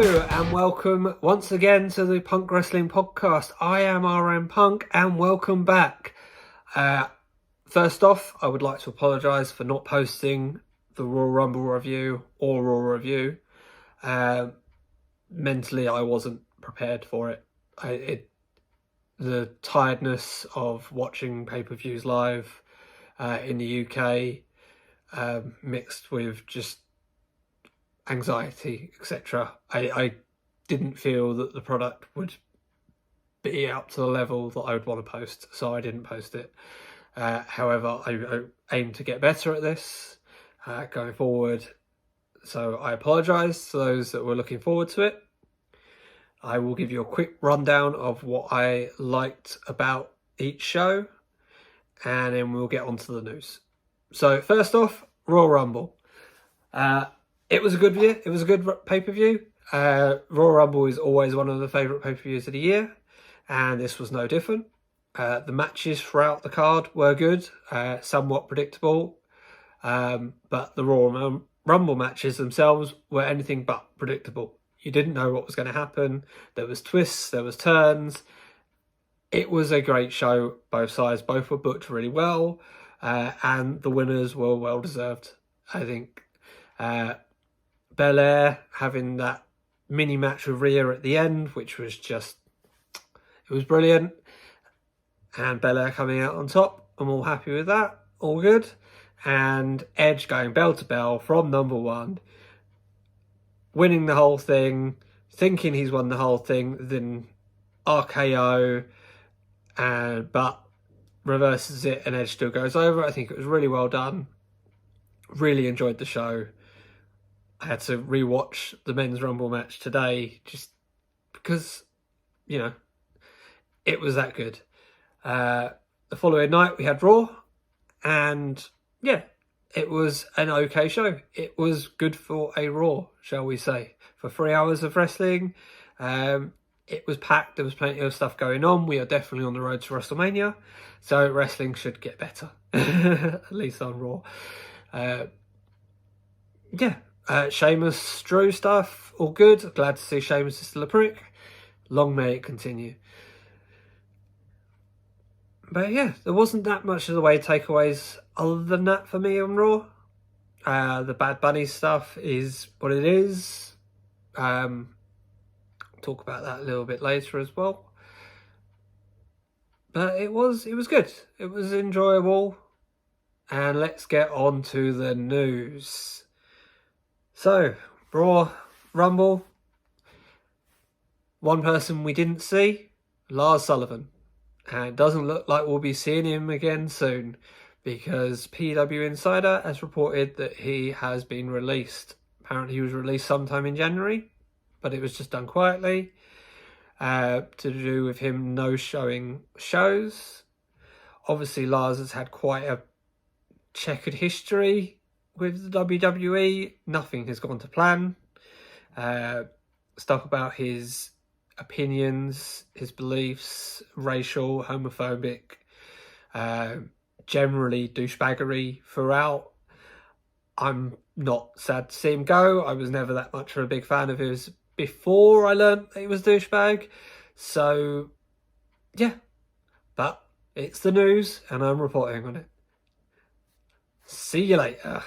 And welcome once again to the Punk Wrestling Podcast. I am RM Punk and welcome back. First off, I would like to apologise for not posting the Royal Rumble review or Raw review. Mentally, I wasn't prepared for it. The tiredness of watching pay-per-views live in the UK, mixed with just anxiety, etc. I didn't feel that the product would be up to the level that I would want to post, so I didn't post it. However, I aim to get better at this going forward, so I apologise to those that were looking forward to it. I will give you a quick rundown of what I liked about each show, and then we'll get on to the news. So first off, Royal Rumble. It was a good year. It was a good pay-per-view. Royal Rumble is always one of the favourite pay-per-views of the year, and this was no different. The matches throughout the card were good, somewhat predictable, but the Royal Rumble matches themselves were anything but predictable. You didn't know what was going to happen. There was twists, there was turns. It was a great show, both sides. Both were booked really well, and the winners were well-deserved, I think. Belair having that mini match with Rhea at the end, which was just, it was brilliant. And Belair coming out on top. I'm all happy with that. All good. And Edge going bell to bell from number one, winning the whole thing, thinking he's won the whole thing, then RKO, but reverses it and Edge still goes over. I think it was really well done. Really enjoyed the show. I had to rewatch the men's Rumble match today just because, you know, it was that good. The following night we had Raw, and yeah, it was an okay show. It was good for a Raw, shall we say. For 3 hours of wrestling, it was packed. There was plenty of stuff going on. We are definitely on the road to WrestleMania, so wrestling should get better, at least on Raw. Sheamus, Drew stuff, all good. Glad to see Sheamus is still a prick. Long may it continue. But yeah, there wasn't that much of the way takeaways other than that for me on Raw. The Bad Bunny stuff is what it is. Talk about that a little bit later as well. But it was good. It was enjoyable. And let's get on to the news. So, Raw Rumble. One person we didn't see, Lars Sullivan. And it doesn't look like we'll be seeing him again soon, because PW Insider has reported that he has been released. Apparently he was released sometime in January, but it was just done quietly, to do with him no-showing shows. Obviously Lars has had quite a checkered history with the WWE. Nothing has gone to plan. Stuff about his opinions, his beliefs, racial, homophobic, generally douchebaggery throughout. I'm not sad to see him go. I was never that much of a big fan of his before I learned that he was douchebag. So, yeah. But it's the news and I'm reporting on it. See you later.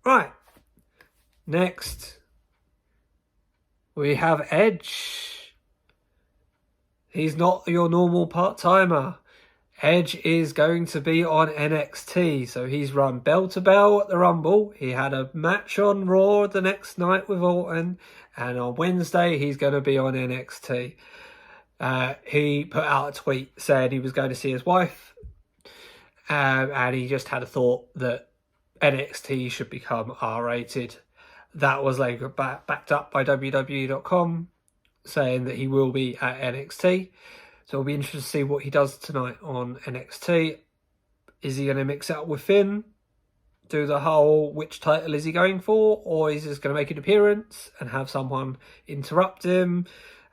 Right. Next, we have Edge. He's not your normal part-timer. Edge is going to be on NXT. So he's run bell to bell at the Rumble. He had a match on Raw the next night with Orton. And on Wednesday, he's going to be on NXT. He put out a tweet saying he was going to see his wife. And he just had a thought that NXT should become R-rated. That was later backed up by WWE.com, saying that he will be at NXT. So it'll be interesting to see what he does tonight on NXT. Is he going to mix it up with Finn? Do the whole, which title is he going for? Or is he just going to make an appearance and have someone interrupt him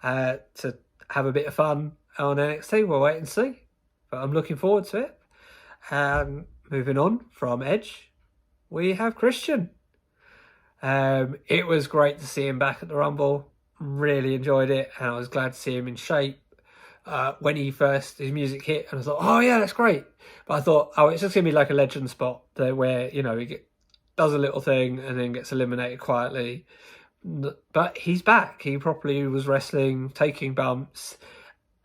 to have a bit of fun on NXT? We'll wait and see. But I'm looking forward to it. Moving on from Edge, we have Christian. It was great to see him back at the Rumble. Really enjoyed it, and I was glad to see him in shape. When his music hit, and I thought, oh yeah, that's great. But I thought, oh, it's just gonna be like a legend spot where he does a little thing and then gets eliminated quietly. But he's back. He properly was wrestling, taking bumps,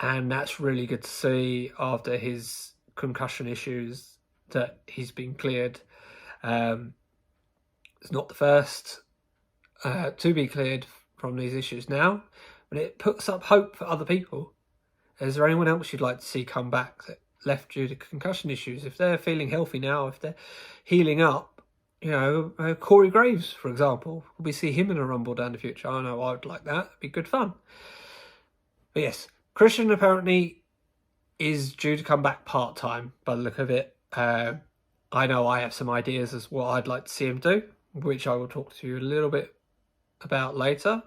and that's really good to see after his concussion issues that he's been cleared. It's not the first to be cleared from these issues now, but it puts up hope for other people. Is there anyone else you'd like to see come back that left due to concussion issues? If they're feeling healthy now, if they're healing up, Corey Graves, for example, will we see him in a Rumble down the future? I know I would like that. It'd be good fun. But yes, Christian apparently is due to come back part-time by the look of it. I know I have some ideas as what I'd like to see him do, which I will talk to you a little bit about later,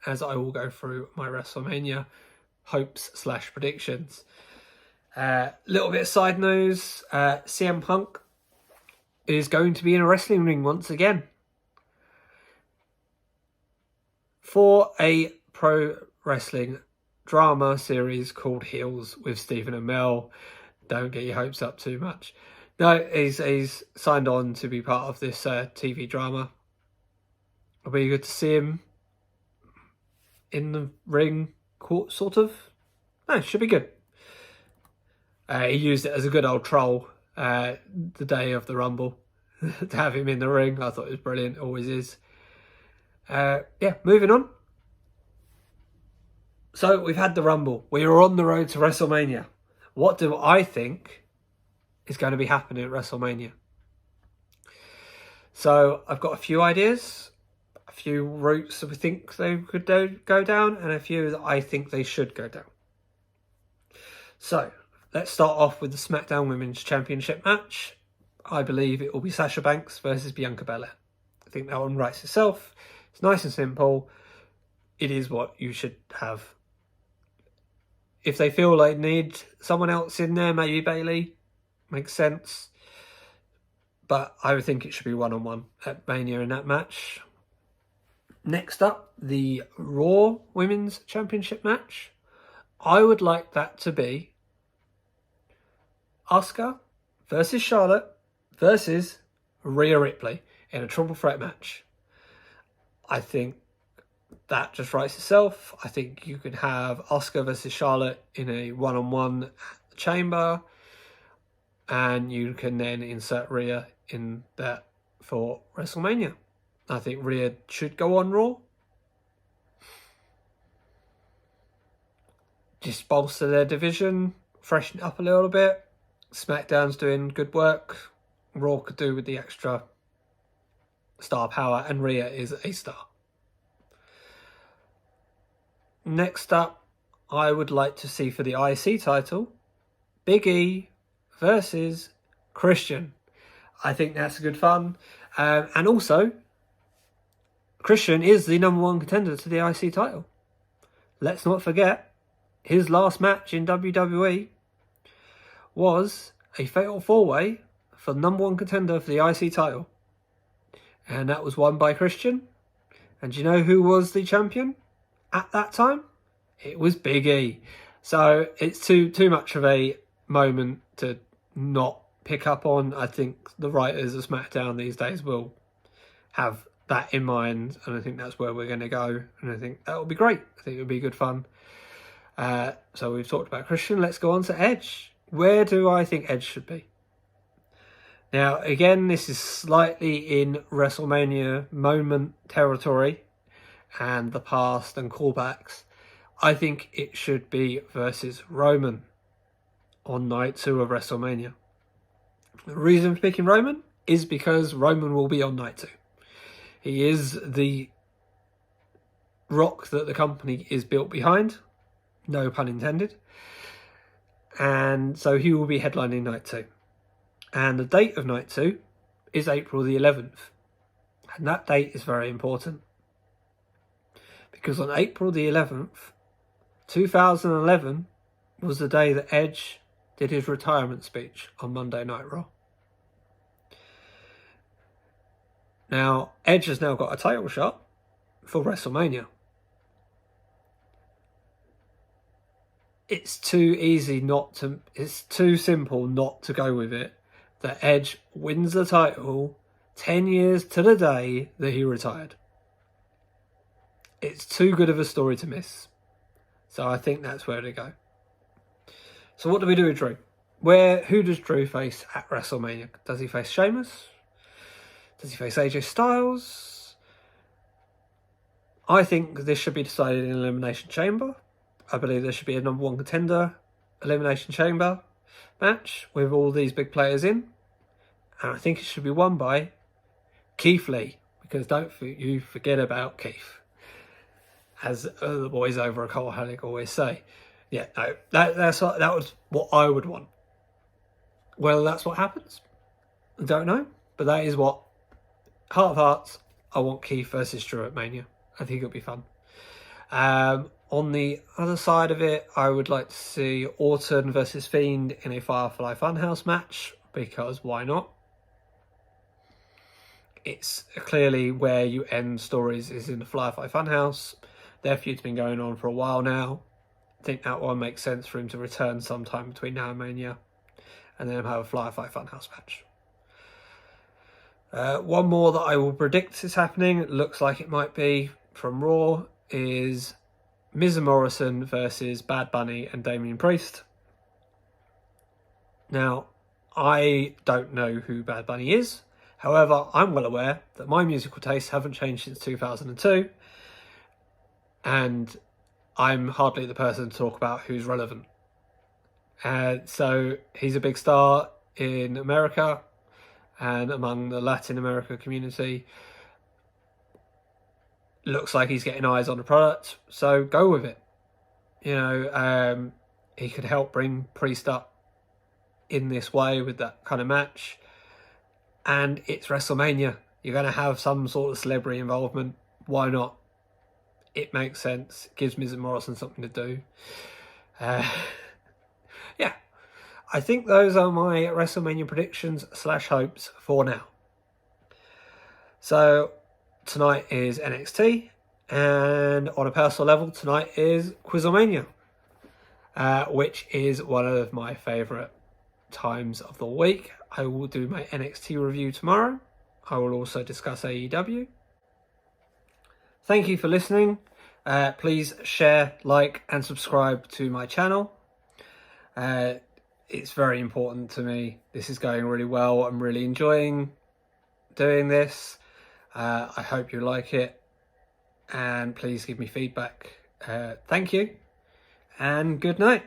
as I will go through my WrestleMania hopes/predictions. Little bit of side news, CM Punk is going to be in a wrestling ring once again for a pro wrestling drama series called Heels with Stephen Amell. Don't get your hopes up too much. No, he's signed on to be part of this TV drama. It'll be good to see him in the ring, sort of. No, it should be good. He used it as a good old troll the day of the Rumble to have him in the ring. I thought it was brilliant, always is. Moving on. So we've had the Rumble. We are on the road to WrestleMania. What do I think is going to be happening at WrestleMania? So I've got a few ideas, a few routes that we think they could go down, and a few that I think they should go down. So let's start off with the SmackDown Women's Championship match. I believe it will be Sasha Banks versus Bianca Belair. I think that one writes itself. It's nice and simple. It is what you should have. If they feel they need someone else in there, maybe Bayley. Makes sense. But I would think it should be one-on-one at Mania in that match. Next up, the Raw Women's Championship match. I would like that to be Asuka versus Charlotte versus Rhea Ripley in a triple threat match. I think that just writes itself. I think you could have Asuka versus Charlotte in a one-on-one chamber, and you can then insert Rhea in that for WrestleMania. I think Rhea should go on Raw. Just bolster their division, freshen it up a little bit. SmackDown's doing good work. Raw could do with the extra star power, and Rhea is a star. Next up, I would like to see for the IC title, Big E versus Christian. I think that's good fun. And also, Christian is the number one contender to the IC title. Let's not forget, his last match in WWE was a fatal four-way for the number one contender for the IC title. And that was won by Christian. And do you know who was the champion at that time? It was Big E. So it's too much of a moment to not pick up on. I think the writers of SmackDown these days will have that in mind, and I think that's where we're going to go, and I think that will be great. I think it would be good fun. So we've talked about Christian. Let's go on to Edge. Where do I think Edge should be? Now, again, this is slightly in WrestleMania moment territory and the past and callbacks. I think it should be versus Roman on night 2 of WrestleMania. The reason for picking Roman is because Roman will be on night 2. He is the rock that the company is built behind. No pun intended. And so he will be headlining night 2. And the date of night 2 is April the 11th. And that date is very important. Because on April the 11th, 2011 was the day that Edge did his retirement speech on Monday Night Raw. Now, Edge has now got a title shot for WrestleMania. It's too easy not to, it's too simple not to go with it that Edge wins the title 10 years to the day that he retired. It's too good of a story to miss. So I think that's where to go. So what do we do with Drew? Who does Drew face at WrestleMania? Does he face Sheamus? Does he face AJ Styles? I think this should be decided in Elimination Chamber. I believe there should be a number one contender Elimination Chamber match with all these big players in. And I think it should be won by Keith Lee. Because don't you forget about Keith. As the boys over at Cultaholic always say. Yeah, no, that was what I would want. Whether that's what happens, I don't know. But that is what, heart of hearts, I want Keith versus Drew at Mania. I think it'll be fun. On the other side of it, I would like to see Orton versus Fiend in a Firefly Funhouse match, because why not? It's clearly where you end stories is in the Firefly Funhouse. Their feud's been going on for a while now. I think that one makes sense for him to return sometime between now and Mania, and then have a Firefly Funhouse match. One more that I will predict is happening, it looks like it might be from Raw, is Miz and Morrison versus Bad Bunny and Damian Priest. Now, I don't know who Bad Bunny is. However, I'm well aware that my musical tastes haven't changed since 2002. And I'm hardly the person to talk about who's relevant. So he's a big star in America and among the Latin America community. Looks like he's getting eyes on the product, so go with it. You know, he could help bring Priest up in this way with that kind of match. And it's WrestleMania. You're going to have some sort of celebrity involvement. Why not? It makes sense. It gives Miz and Morrison something to do. Yeah. I think those are my WrestleMania predictions / hopes for now. So tonight is NXT, and on a personal level, tonight is Quizlemania, which is one of my favourite times of the week. I will do my NXT review tomorrow. I will also discuss AEW. Thank you for listening. Please share, like, and subscribe to my channel. It's very important to me. This is going really well. I'm really enjoying doing this. I hope you like it. And please give me feedback. Thank you. And good night.